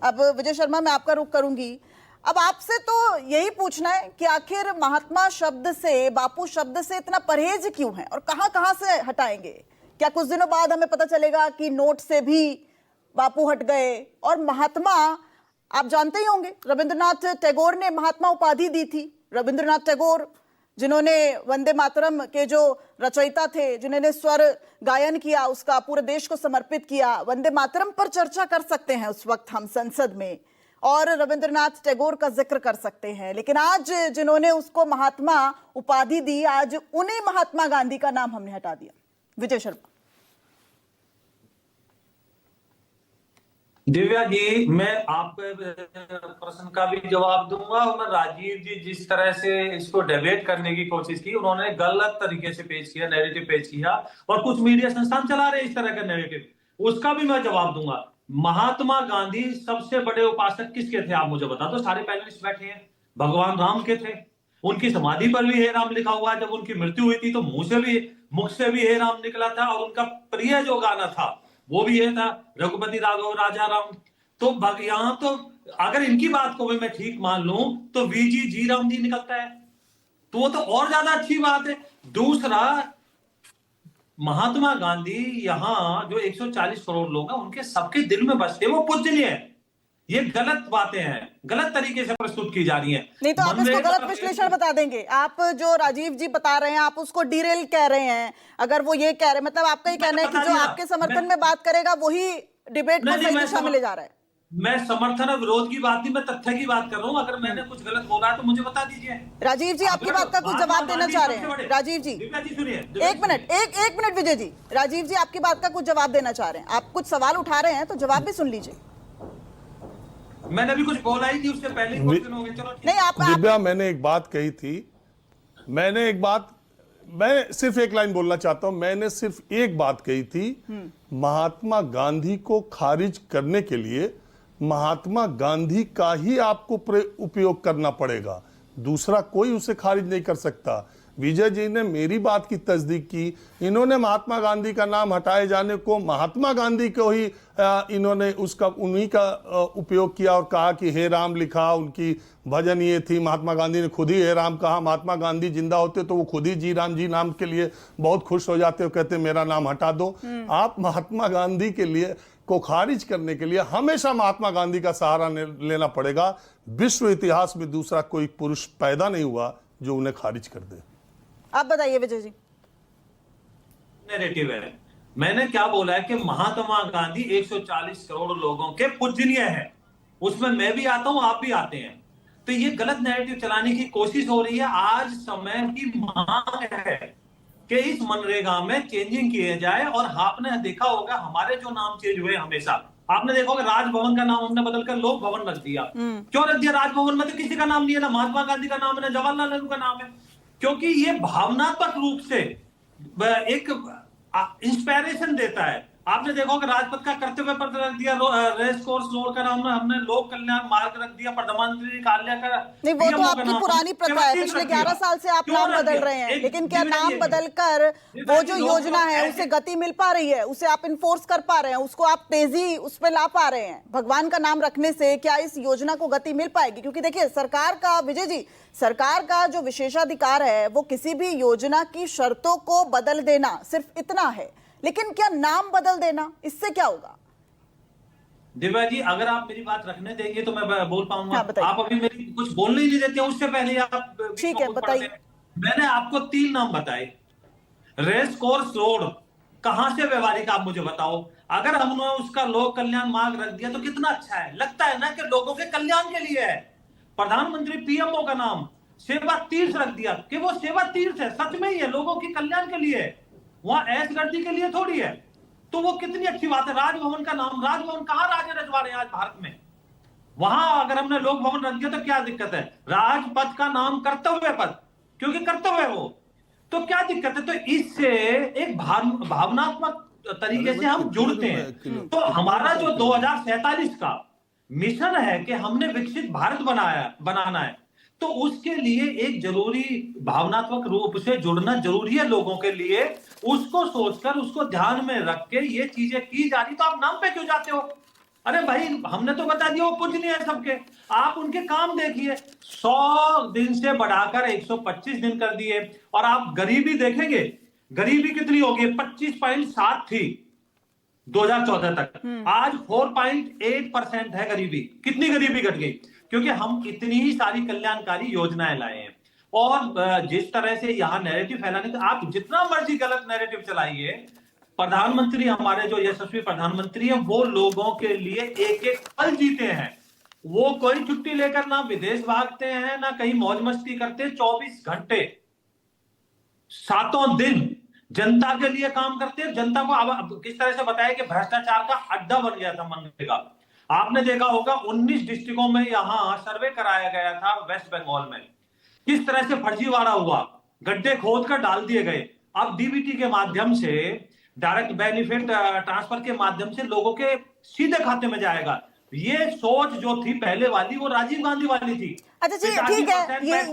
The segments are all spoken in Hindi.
अब विजय शर्मा मैं आपका रुख करूंगी। अब आपसे तो यही पूछना है कि आखिर महात्मा शब्द से, बापू शब्द से इतना परहेज क्यों है और कहां कहां से हटाएंगे? क्या कुछ दिनों बाद हमें पता चलेगा कि नोट से भी बापू हट गए? और महात्मा आप जानते ही होंगे, रविंद्रनाथ टैगोर ने महात्मा उपाधि दी थी। रविंद्रनाथ टैगोर जिन्होंने वंदे मातरम के जो रचयिता थे, जिन्होंने स्वर गायन किया, उसका पूरे देश को समर्पित किया। वंदे मातरम पर चर्चा कर सकते हैं उस वक्त हम संसद में, और रविंद्रनाथ टैगोर का जिक्र कर सकते हैं, लेकिन आज जिन्होंने उसको महात्मा उपाधि दी, आज उन्हीं महात्मा गांधी का नाम हमने हटा दिया। विजय शर्मा। दिव्या जी, मैं आपके प्रश्न का भी जवाब दूंगा और मैं राजीव जी जिस तरह से इसको डिबेट करने की कोशिश की, उन्होंने गलत तरीके से पेश किया, नैरेटिव पेश किया, और कुछ मीडिया संस्थान चला रहे इस तरह का नैरेटिव, उसका भी मैं जवाब दूंगा। महात्मा गांधी सबसे बड़े उपासक किसके थे आप मुझे बता दो। सारे पैनलिस्ट बैठे हैं, भगवान राम के थे। उनकी समाधि पर भी हे राम लिखा हुआ है। जब उनकी मृत्यु हुई थी तो मुख से भी हे राम निकला था, और उनका प्रिय जो गाना था वो भी ये था, रघुपति राघव राजा राम। तो यहाँ तो अगर इनकी बात को भी मैं ठीक मान लूं तो वीजी जी राम जी निकलता है, तो वो तो और ज्यादा अच्छी बात है। दूसरा, महात्मा गांधी यहाँ जो 140 करोड़ लोग हैं उनके सबके दिल में बसते, वो पूजनीय है। ये गलत बातें हैं, गलत तरीके से प्रस्तुत की जा रही हैं। नहीं तो आप इसको गलत विश्लेषण बता देंगे। आप जो राजीव जी बता रहे हैं आप उसको डीरेल कह रहे हैं। अगर वो ये कह रहे हैं, मतलब आपका ही कहना है कि जो आपके समर्थन में बात करेगा वही डिबेट को सही दिशा में ले जा रहा है। मैं समर्थन और विरोध की बात नहीं, मैं तथ्य की बात कर रहा हूँ। अगर मैंने कुछ गलत बोला है तो मुझे बता दीजिए। राजीव जी आपकी बात का कुछ जवाब देना चाह रहे हैं। राजीव जी सुनिए, एक मिनट विजय जी, राजीव जी आपकी बात का कुछ जवाब देना चाह रहे हैं। आप कुछ सवाल उठा रहे हैं तो जवाब भी सुन लीजिए। मैंने अभी कुछ बोला ही थी, उससे पहले क्वेश्चन हो गए। चलो नहीं, आप दिव्या, मैंने एक बात कही थी, मैं सिर्फ एक लाइन बोलना चाहता हूं। मैंने सिर्फ एक बात कही थी, महात्मा गांधी को खारिज करने के लिए महात्मा गांधी का ही आपको उपयोग करना पड़ेगा, दूसरा कोई उसे खारिज नहीं कर सकता। विजय जी ने मेरी बात की तस्दीक की। इन्होंने महात्मा गांधी का नाम हटाए जाने को, महात्मा गांधी को ही इन्होंने उन्हीं का उपयोग किया और कहा कि हे राम लिखा। उनकी भजन ये थी, महात्मा गांधी ने खुद ही हे राम कहा। महात्मा गांधी जिंदा होते तो वो खुद ही जी राम जी नाम के लिए बहुत खुश हो जाते, कहते मेरा नाम हटा दो। आप महात्मा गांधी के लिए को खारिज करने के लिए हमेशा महात्मा गांधी का सहारा लेना पड़ेगा। विश्व इतिहास में दूसरा कोई पुरुष पैदा नहीं हुआ जो उन्हें खारिज कर दे। आप बताइए विजय जी। नैरेटिव है, मैंने क्या बोला है कि महात्मा गांधी 140 करोड़ लोगों के पूजनीय है, उसमें मैं भी आता हूं, आप भी आते हैं। तो ये गलत नैरेटिव चलाने की कोशिश हो रही है। आज समय की मांग है कि इस मनरेगा में चेंजिंग किए जाए। और आपने देखा होगा हमारे जो नाम चेंज हुए हमेशा, आपने देखा होगा राजभवन का नाम हमने बदलकर लोक भवन रख दिया। क्यों रख दिया? राजभवन में तो किसी का नाम नहीं है, ना महात्मा गांधी का नाम है, ना जवाहरलाल नेहरू का नाम है। क्योंकि ये भावनात्मक रूप से एक इंस्पिरेशन देता है। आपने देखा कि राजपथ का कर्तव्य पथ रख दिया, रेस कोर्स रोड का नाम हमने लोक कल्याण मार्ग रख दिया, प्रधानमंत्री कार्यालय का नहीं, वो तो आपकी पुरानी प्रथा है। पिछले 11 साल से आप नाम बदल रहे हैं, लेकिन क्या नाम बदलकर वो जो योजना है उसे गति मिल पा रही है? उसे आप इन्फोर्स कर पा रहे हैं? उसको आप तेजी उस पर ला पा रहे हैं? भगवान का नाम रखने से क्या इस योजना को गति मिल पाएगी? क्योंकि देखिए सरकार का, विजय जी, सरकार का जो विशेषाधिकार है वो किसी भी योजना की शर्तों को बदल देना, सिर्फ इतना है। लेकिन क्या नाम बदल देना, इससे क्या होगा? दिव्या जी, अगर आप मेरी बात रखने देंगे तो मैं बोल पाऊंगा। हाँ, आप अभी मेरी कुछ बोलने ही नहीं देते, उससे पहले आप ठीक है बताइए। मैंने आपको 3 नाम बताए। रेस कोर्स रोड कहां से व्यवहारिक, आप मुझे बताओ। अगर हमने उसका लोक कल्याण मार्ग रख दिया तो कितना अच्छा है, लगता है ना कि लोगों के कल्याण के लिए है। प्रधानमंत्री पीएमओ का नाम सेवा तीर्थ रख दिया कि वो सेवा तीर्थ है, सच में ही है, लोगों के कल्याण के लिए है, वहां ऐशगर्दी के लिए थोड़ी है। तो वो कितनी अच्छी बात है। राजभवन का नाम, राजभवन कहां राजे रजवा रहे हैं आज भारत में? वहां अगर हमने लोक भवन रख दिया तो क्या दिक्कत है? राजपथ का नाम कर्तव्य पथ, क्योंकि कर्तव्य वो, तो क्या दिक्कत है? तो इससे एक भावनात्मक तरीके से हम जुड़ते हैं। तो हमारा जो 2047 का मिशन है कि हमने विकसित भारत बनाना है, तो उसके लिए एक जरूरी भावनात्मक रूप से जुड़ना जरूरी है लोगों के लिए। उसको सोचकर, उसको ध्यान में रख के ये चीजें की जा रही, तो आप नाम पे क्यों जाते हो? अरे भाई हमने तो बता दिया वो पूजनीय है सबके। आप उनके काम देखिए, 100 दिन से बढ़ाकर 125 दिन कर दिए। और आप गरीबी देखेंगे, गरीबी कितनी होगी, 25.7 थी 2014 तक, आज 4.8% है गरीबी। कितनी गरीबी घट गई? क्योंकि हम इतनी ही सारी कल्याणकारी योजनाएं लाए हैं। और जिस तरह से यहां नैरेटिव फैलाने का, आप जितना मर्जी गलत नैरेटिव चलाइए, प्रधानमंत्री हमारे जो यशस्वी प्रधानमंत्री हैं, वो लोगों के लिए एक एक पल जीते हैं। वो कोई छुट्टी लेकर ना विदेश भागते हैं, ना कहीं मौज मस्ती करते। 24 घंटे 7 दिन जनता के लिए काम करते हैं। जनता को अब किस तरह से बताया कि भ्रष्टाचार का अड्डा बन गया था मनरेगा। आपने देखा होगा 19 डिस्ट्रिक्टों में यहां सर्वे कराया गया था वेस्ट बंगाल में, किस तरह से फर्जीवाड़ा हुआ, गड्ढे खोद कर डाल दिए गए। अब डीबीटी के माध्यम से, डायरेक्ट बेनिफिट ट्रांसफर के माध्यम से लोगों के सीधे खाते में जाएगा। ये सोच जो थी पहले वाली, वो राजीव गांधी वाली थी। अच्छा जी, ठीक है,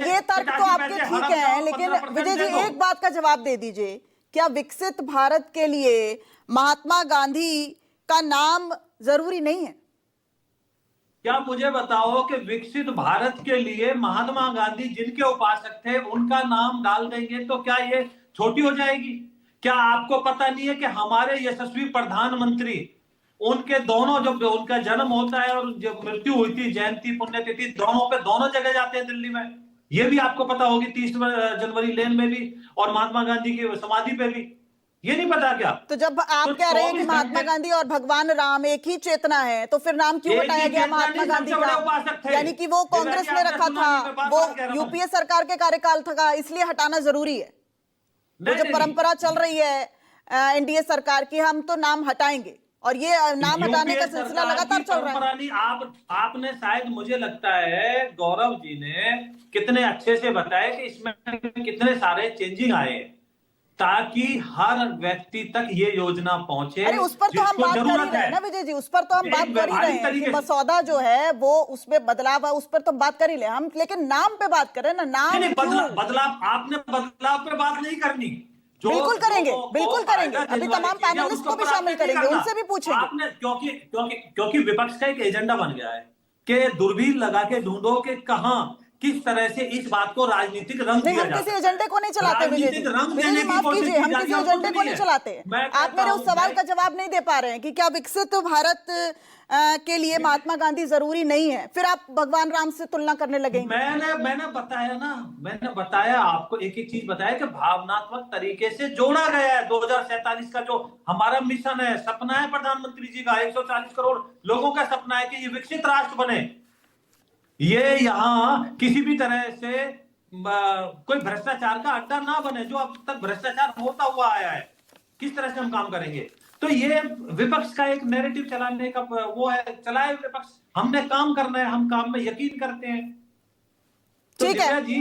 ये तर्क तो आपके ठीक है, लेकिन विजय जी एक बात का जवाब दे दीजिए, क्या विकसित भारत के लिए महात्मा गांधी का नाम जरूरी नहीं है? क्या मुझे बताओ कि विकसित भारत के लिए महात्मा गांधी जिनके उपासक थे उनका नाम डाल देंगे तो क्या ये छोटी हो जाएगी? क्या आपको पता नहीं है कि हमारे यशस्वी प्रधानमंत्री, उनके दोनों, जब उनका जन्म होता है और जब मृत्यु हुई थी, जयंती पुण्यतिथि दोनों जगह जाते हैं दिल्ली में। ये भी आपको पता होगी, 30 जनवरी लेन में भी और महात्मा गांधी की समाधि पे भी। ये नहीं पता क्या? तो जब आप तो कह रहे हैं कि 24 महात्मा गांधी और भगवान राम एक ही चेतना है, तो फिर नाम क्यों हटाया गया महात्मा गांधी का? यानी कि वो कांग्रेस ने रखा था, वो यूपीए सरकार के कार्यकाल था, इसलिए हटाना जरूरी है। वो जो परंपरा चल रही है एनडीए सरकार की, हम तो नाम हटाएंगे, और ये नाम हटाने का सिलसिला लगातार चल रहा है। नहीं, आपने शायद, मुझे लगता है गौरव जी ने कितने अच्छे से बताया कि इसमें कितने सारे चेंजिंग आए ताकि हर व्यक्ति तक ये योजना पहुंचे। अरे उस पर तो हम बात कर ही रहे हैं ना विजय जी, उस पर तो हम बात कर ही रहे हैं कि मसौदा जो है वो उसमें बदलाव है, उस पर तो हम बात कर ही रहे हैं हम, लेकिन नाम पे बात करें ना। नाम बदलाव, आपने बदलाव पे बात नहीं करनी। बिल्कुल करेंगे, बिल्कुल करेंगे, अभी तमाम पैनलिस्ट को भी शामिल करेंगे, उनसे भी पूछेंगे। आपने क्योंकि विपक्ष का एक एजेंडा बन गया है कि दूरबीन लगा के ढूंढो कि कहां किस तरह से इस बात को राजनीतिक रंग दिया जाता है। हम किसी एजेंडे को नहीं चलाते विजय जी, माफ कीजिए, हम किसी एजेंडे को नहीं चलाते। आप मेरे उस सवाल का जवाब नहीं दे पा रहे हैं कि क्या विकसित भारत के लिए महात्मा गांधी जरूरी नहीं है, फिर आप भगवान राम से तुलना करने लगेंगे। मैंने बताया ना, मैंने बताया आपको, एक एक चीज बताया कि भावनात्मक तरीके से जोड़ा गया है। 2047 का जो हमारा मिशन है, सपना है प्रधानमंत्री जी का, 140 करोड़ लोगों का सपना है कि ये विकसित राष्ट्र बने। ये यहां किसी भी तरह से कोई भ्रष्टाचार का अड्डा ना बने, जो अब तक भ्रष्टाचार होता हुआ आया है। किस तरह से हम काम करेंगे? तो ये विपक्ष का एक नैरेटिव चलाने का वो है, चलाए विपक्ष। हमने काम करना है, हम काम में यकीन करते हैं। तो ठीक है जी